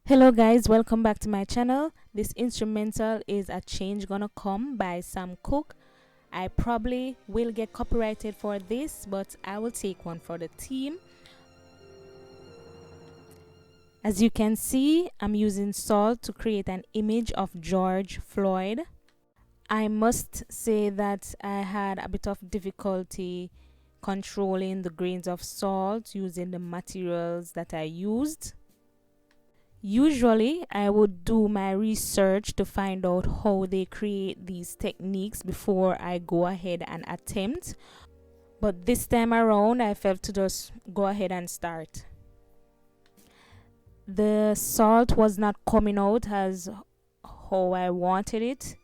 Hello guys, welcome back to my channel. This instrumental is A Change Gonna Come by Sam Cooke. I probably will get copyrighted for this, but I will take one for the team. As you can see, I'm using salt to create an image of George Floyd. I must say that I had a bit of difficulty controlling the grains of salt using the materials that I used. Usually, I would do my research to find out how they create these techniques before I go ahead and attempt. But this time around, I felt to just go ahead and start. The salt was not coming out as how I wanted it.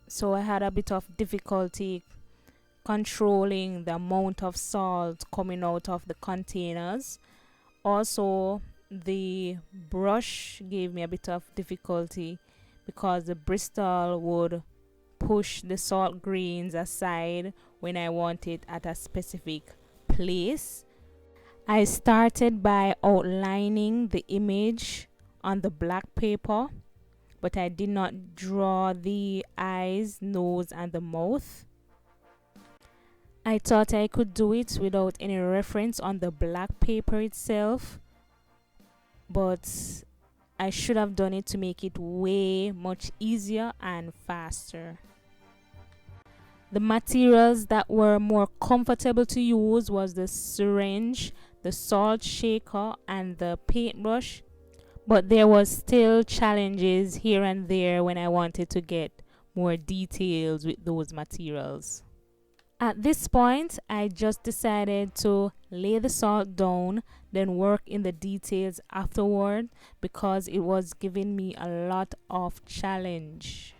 So I had a bit of difficulty controlling the amount of salt coming out of the containers. Also, the brush gave me a bit of difficulty because the bristle would push the salt grains aside when I want it at a specific place. I started by outlining the image on the black paper, but I did not draw the eyes, nose, and the mouth. I thought I could do it without any reference on the black paper itself, but I should have done it to make it way much easier and faster. The materials that were more comfortable to use was the syringe, the salt shaker, and the paintbrush, but there was still challenges here and there when I wanted to get more details with those materials. At this point, I just decided to lay the salt down, then work in the details afterward because it was giving me a lot of challenge.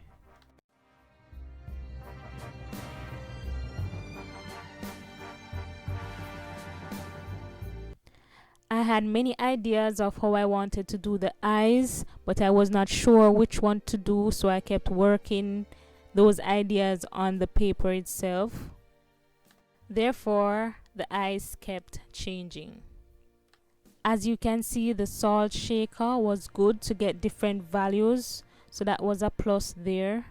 I had many ideas of how I wanted to do the eyes, but I was not sure which one to do, so I kept working those ideas on the paper itself. Therefore, the eyes kept changing. As you can see, the salt shaker was good to get different values, so that was a plus there.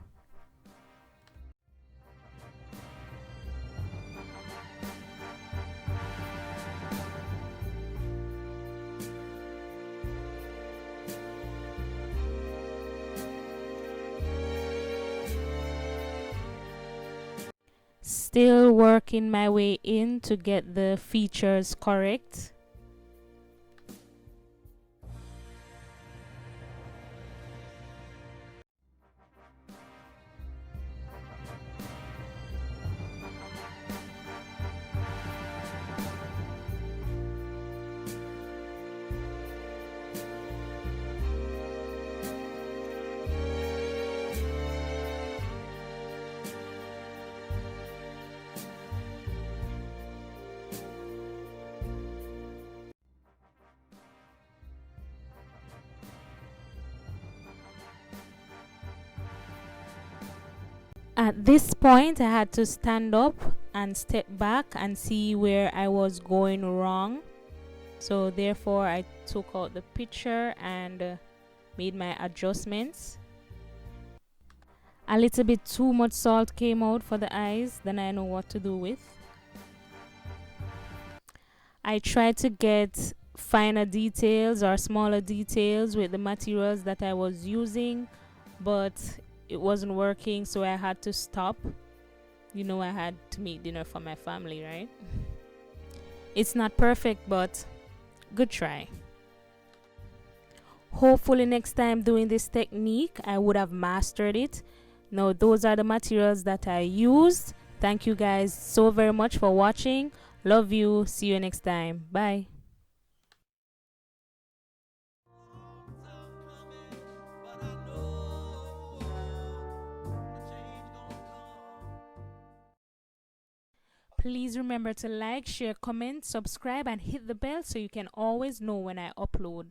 Still working my way in to get the features correct. At this point, I had to stand up and step back and see where I was going wrong. So therefore, I took out the picture and made my adjustments. A little bit too much salt came out for the eyes, then I know what to do with. I tried to get finer details or smaller details with the materials that I was using, but it wasn't working, so I had to stop. You know, I had to make dinner for my family, right? It's not perfect, but good try. Hopefully next time doing this technique, I would have mastered it. Now, those are the materials that I used. Thank you guys so very much for watching. Love you. See you next time. Bye. Please remember to like, share, comment, subscribe, and hit the bell so you can always know when I upload.